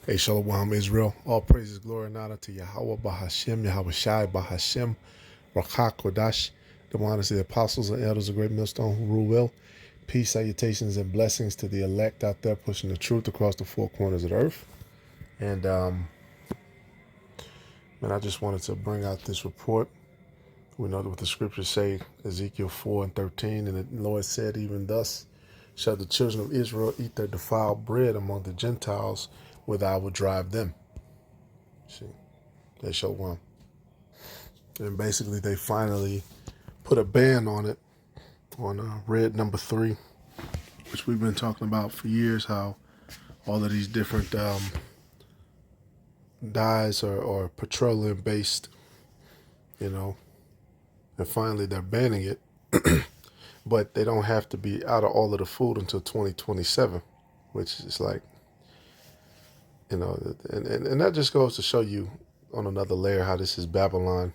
Hey, Shalom Israel. All praises, glory, and honor to Yahweh Bahashem, Yahweh Shai Bahashem, Rakha Kodash, the honors of the apostles and elders of Great Millstone who rule well. Peace, salutations, and blessings to the elect out there pushing the truth across the four corners of the earth. And, man, I just wanted to bring out this report. We know what the scriptures say, Ezekiel 4:13, and the Lord said, even thus shall the children of Israel eat their defiled bread among the Gentiles, whither I will drive them. See, they shall one. And basically, they finally put a ban on it, on red number 3, which we've been talking about for years, how all of these different dyes are petroleum based, and finally they're banning it. But they don't have to be out of all of the food until 2027, which is like, and that just goes to show you on another layer how this is Babylon,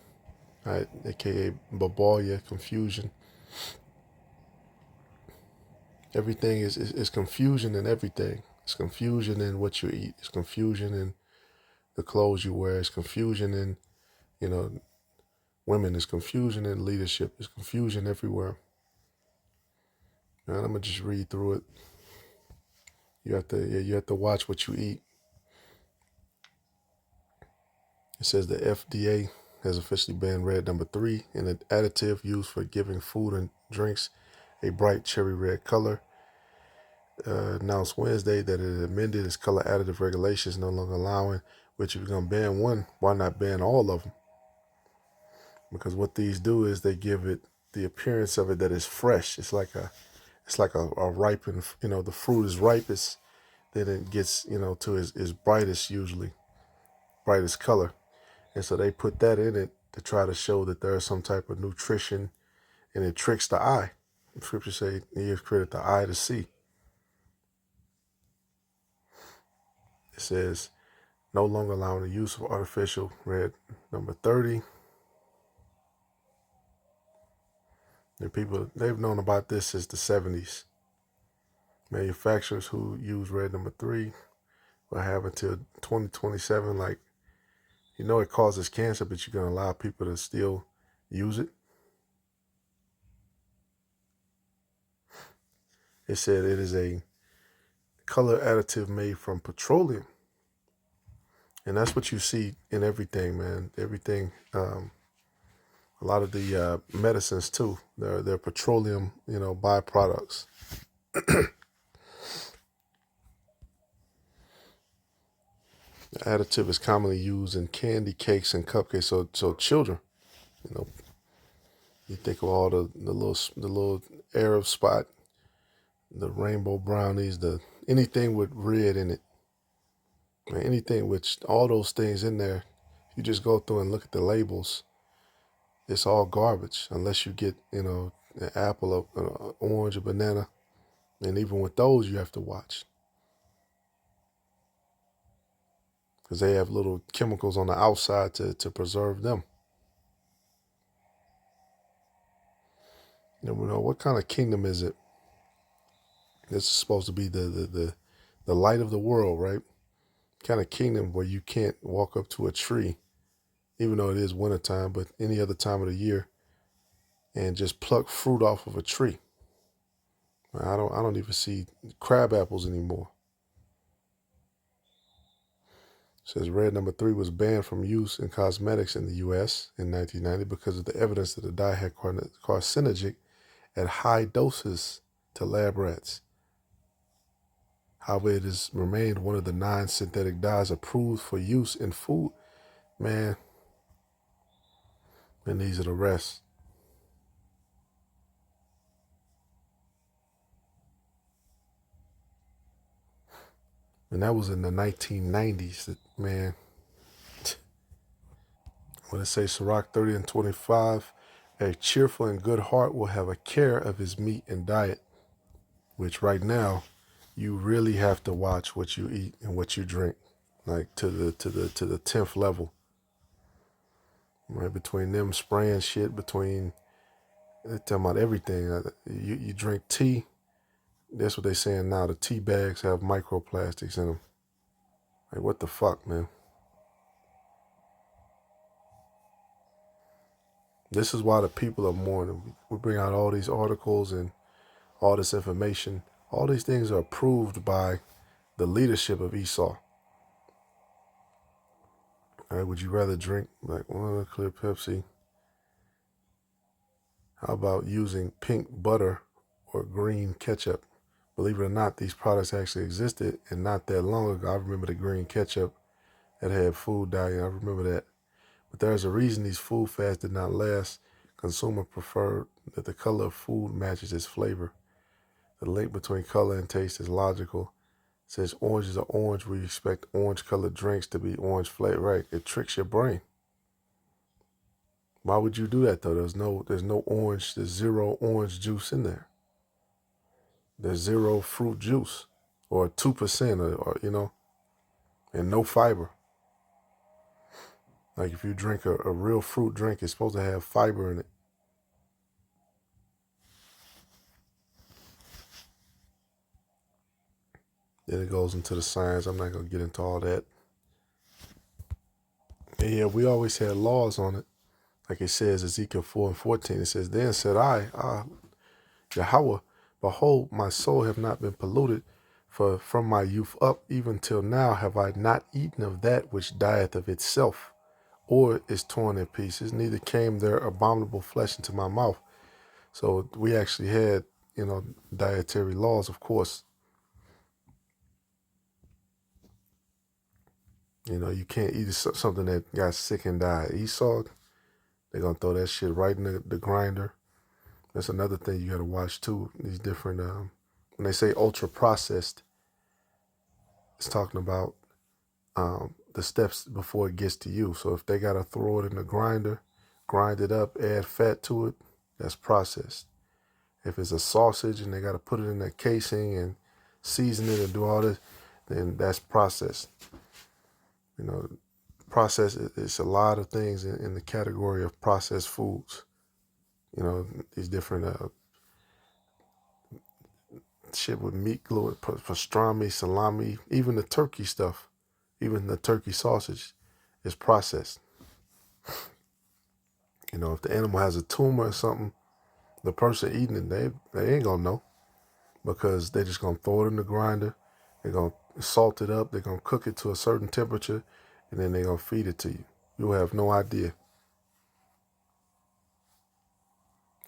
right? AKA Babalia, confusion. Everything is confusion in everything. It's confusion in what you eat. It's confusion in the clothes you wear. It's confusion in, women. It's confusion in leadership. It's confusion everywhere. And I'm gonna just read through it. You have to watch what you eat. It says the FDA has officially banned red number 3, an additive used for giving food and drinks a bright cherry red color. Announced Wednesday that it amended its color additive regulations, no longer allowing, which if you're going to ban one, why not ban all of them? Because what these do is they give it the appearance of it that is fresh. It's like a ripened, the fruit is ripest, then it gets, to its brightest, usually brightest color. And so they put that in it to try to show that there is some type of nutrition, and it tricks the eye. The scriptures say he has created the eye to see. It says, no longer allowing the use of artificial red number 30. And people, they've known about this since the 70s. Manufacturers who use red number 3 will have until 2027. Like, it causes cancer, but you're going to allow people to still use it. It said it is a color additive made from petroleum. And that's what you see in everything, man. Everything, a lot of the medicines too, they're petroleum, byproducts. The additive is commonly used in candy, cakes, and cupcakes. So children, you think of all the little Arab spot, the rainbow brownies, anything with red in it, anything with all those things in there. You just go through and look at the labels. It's all garbage unless you get, an apple, an orange, a banana. And even with those, you have to watch. Because they have little chemicals on the outside to preserve them. What kind of kingdom is it? This is supposed to be the light of the world, right? Kind of kingdom where you can't walk up to a tree, even though it is wintertime, but any other time of the year, and just pluck fruit off of a tree. I don't even see crab apples anymore. It says red number 3 was banned from use in cosmetics in the U.S. in 1990 because of the evidence that the dye had carcinogenic at high doses to lab rats. However, it has remained one of the 9 synthetic dyes approved for use in food. Man, and these are the rest. And that was in the 1990s. Man, when it says Sirach 30:25, a cheerful and good heart will have a care of his meat and diet, which right now, you really have to watch what you eat and what you drink, like to the 10th level. Right, between them spraying shit, they're talking about everything. You drink tea. That's what they're saying now. The tea bags have microplastics in them. Like, what the fuck, man? This is why the people are mourning. We bring out all these articles and all this information. All these things are approved by the leadership of Esau. All right, would you rather drink like one clear Pepsi? How about using pink butter or green ketchup? Believe it or not, these products actually existed, and not that long ago. I remember the green ketchup that had food dye. I remember that. But there's a reason these food fads did not last. Consumer preferred that the color of food matches its flavor. The link between color and taste is logical. Since oranges are orange, we expect orange-colored drinks to be orange flavor. Right? It tricks your brain. Why would you do that though? There's no orange. There's zero orange juice in there. There's zero fruit juice, or 2%, or and no fiber. Like if you drink a real fruit drink, it's supposed to have fiber in it. Then it goes into the science. I'm not gonna get into all that. And yeah, we always had laws on it. Like it says, Ezekiel 4:14, it says, Then said I, Yahweh, behold, my soul have not been polluted, for from my youth up, even till now, have I not eaten of that which dieth of itself, or is torn in pieces, neither came there abominable flesh into my mouth. So we actually had, dietary laws, of course. You can't eat something that got sick and died. Esau, they're going to throw that shit right in the grinder. That's another thing you got to watch too. These different, when they say ultra processed, it's talking about the steps before it gets to you. So if they got to throw it in the grinder, grind it up, add fat to it, that's processed. If it's a sausage and they got to put it in a casing and season it and do all this, then that's processed. Processed, it's a lot of things in the category of processed foods. These different shit with meat glue, pastrami, salami, even the turkey stuff, even the turkey sausage is processed. If the animal has a tumor or something, the person eating it, they ain't gonna know, because they're just gonna throw it in the grinder, they're gonna salt it up, they're gonna cook it to a certain temperature, and then they're gonna feed it to you. You'll have no idea.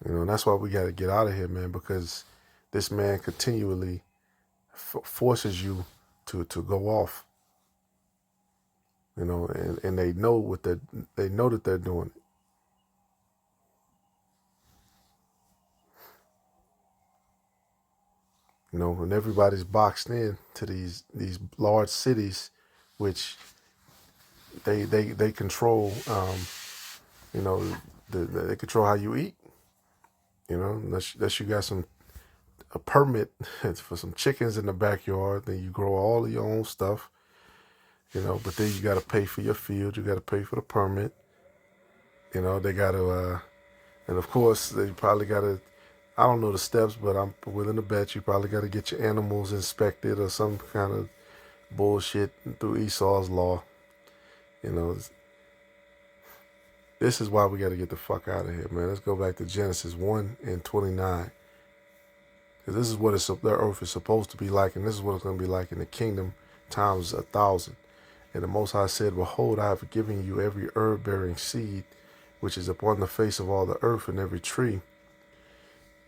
And that's why we got to get out of here, man, because this man continually forces you to go off. And they know they know that they're doing it. And everybody's boxed in to these large cities, which they control. They control how you eat. Unless you got a permit for some chickens in the backyard, then you grow all of your own stuff. But then you got to pay for your field. You got to pay for the permit. They got to, and of course they probably got to. I don't know the steps, but I'm willing to bet you probably got to get your animals inspected or some kind of bullshit through Esau's law. This is why we got to get the fuck out of here, man. Let's go back to Genesis 1:29. Because this is what the earth is supposed to be like, and this is what it's going to be like in the kingdom times 1,000. And the Most High said, Behold, I have given you every herb-bearing seed, which is upon the face of all the earth, and every tree,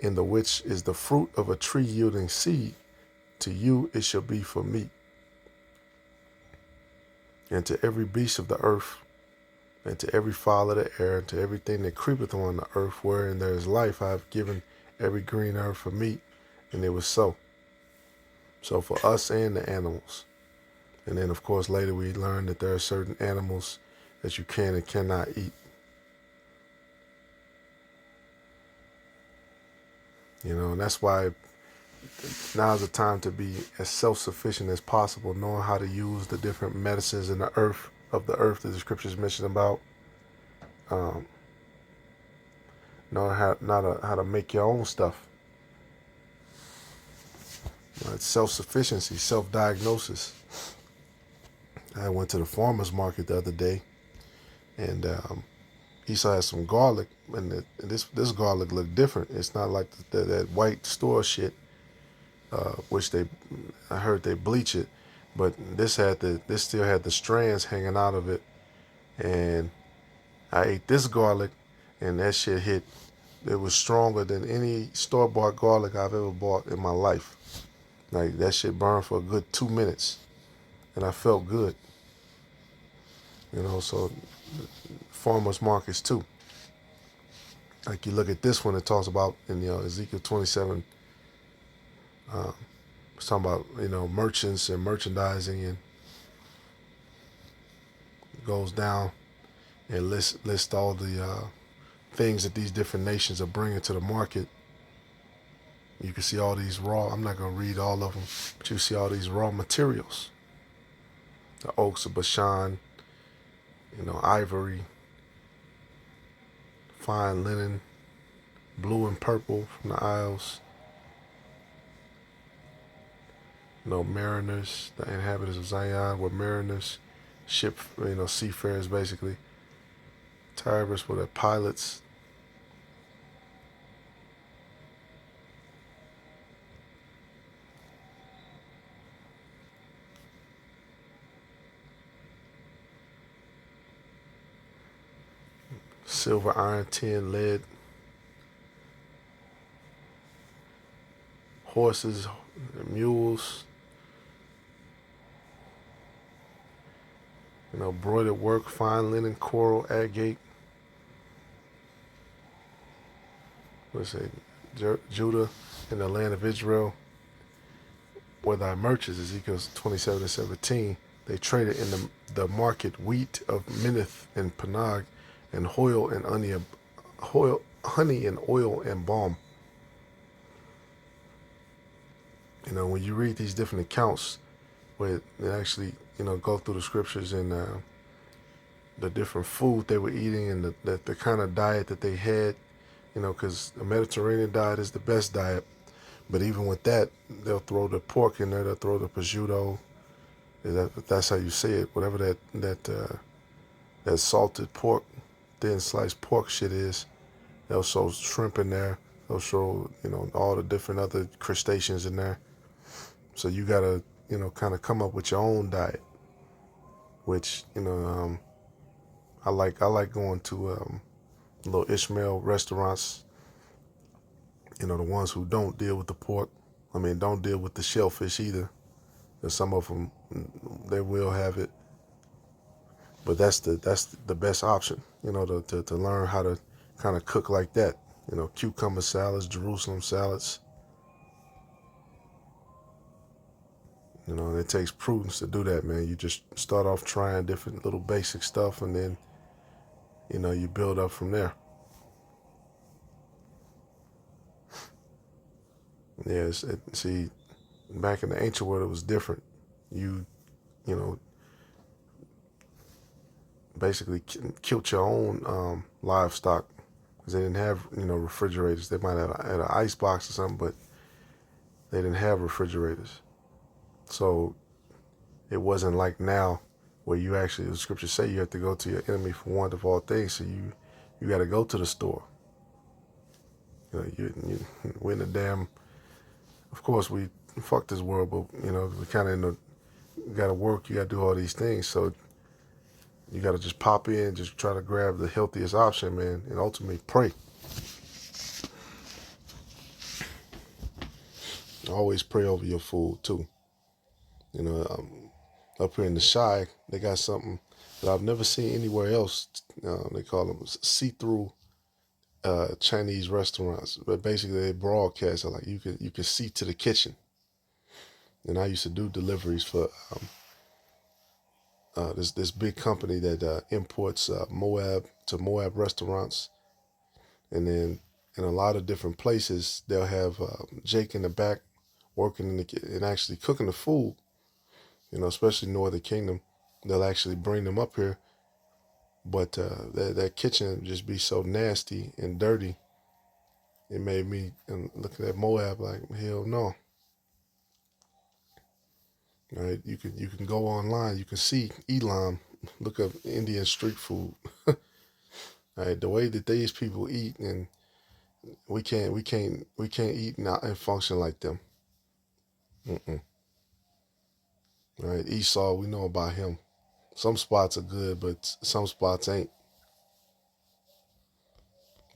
in the which is the fruit of a tree yielding seed. To you it shall be for meat. And to every beast of the earth, and to every fowl of the air, and to everything that creepeth on the earth, wherein there is life, I have given every green herb for meat. And it was so. So for us and the animals. And then, of course, later we learned that there are certain animals that you can and cannot eat. And that's why now's the time to be as self-sufficient as possible, knowing how to use the different medicines in the earth, that the scriptures mention about. Knowing how to make your own stuff. It's self-sufficiency, self-diagnosis. I went to the farmer's market the other day, and Esau had some garlic, and this garlic looked different. It's not like that white store shit, which I heard they bleach it, but this still had the strands hanging out of it, and I ate this garlic, and that shit hit. It was stronger than any store-bought garlic I've ever bought in my life. Like, that shit burned for a good 2 minutes, and I felt good. So farmers markets too. Like, you look at this one, it talks about in Ezekiel 27. It's talking about merchants and merchandising, and it goes down and list all the things that these different nations are bringing to the market. You can see all these raw. I'm not gonna read all of them, but you see all these raw materials: the oaks of Bashan, ivory, fine linen, blue and purple from the isles. Mariners, the inhabitants of Zion were mariners, seafarers basically. Tyrus were the pilots. Silver, iron, tin, lead. Horses, mules. Broidered work, fine linen, coral, agate. Let's say Judah and the land of Israel were thy merchants, Ezekiel 27:17. They traded in the market wheat of Minnith and Panag, and honey and oil and balm. When you read these different accounts, where they actually go through the scriptures and the different food they were eating, and the kind of diet that they had, because the Mediterranean diet is the best diet. But even with that, they'll throw the pork in there. They'll throw the prosciutto. That's how you say it. Whatever that salted pork, thin sliced pork shit is. They'll show shrimp in there. They'll show all the different other crustaceans in there. So you gotta kind of come up with your own diet. Which I like going to little Ishmael restaurants. The ones who don't deal with the pork. I mean, don't deal with the shellfish either. Because some of them, they will have it. But that's the best option, to learn how to kind of cook like that. Cucumber salads, Jerusalem salads. It takes prudence to do that, man. You just start off trying different little basic stuff, and then, you build up from there. Yes, see, back in the ancient world, it was different. You basically killed your own livestock, because they didn't have refrigerators. They might have had an ice box or something, but they didn't have refrigerators. So it wasn't like now, where you actually, the scriptures say, you have to go to your enemy for want of all things. So you got to go to the store. We're in the damn. Of course, we fuck this world, but we kind of got to work. You got to do all these things. So you got to just pop in, just try to grab the healthiest option, man, and ultimately pray. Always pray over your food too. Up here in the Shy, they got something that I've never seen anywhere else. They call them see-through Chinese restaurants, but basically they broadcast it, like you can see to the kitchen. And I used to do deliveries for this big company that imports Moab restaurants, and then in a lot of different places they'll have Jake in the back working and actually cooking the food. Especially Northern Kingdom, they'll actually bring them up here, but that kitchen just be so nasty and dirty. It made me looking at Moab like, hell no. Right? You can go online. You can see Elam. Look up Indian street food. Right? The way that these people eat, and we can't eat and function like them. Mm-mm. Right? Esau, we know about him. Some spots are good, but some spots ain't.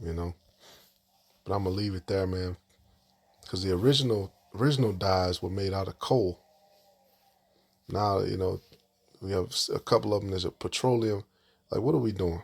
You know. But I'm gonna leave it there, man, because the original dyes were made out of coal. Now we have a couple of them. There's a petroleum. Like, what are we doing?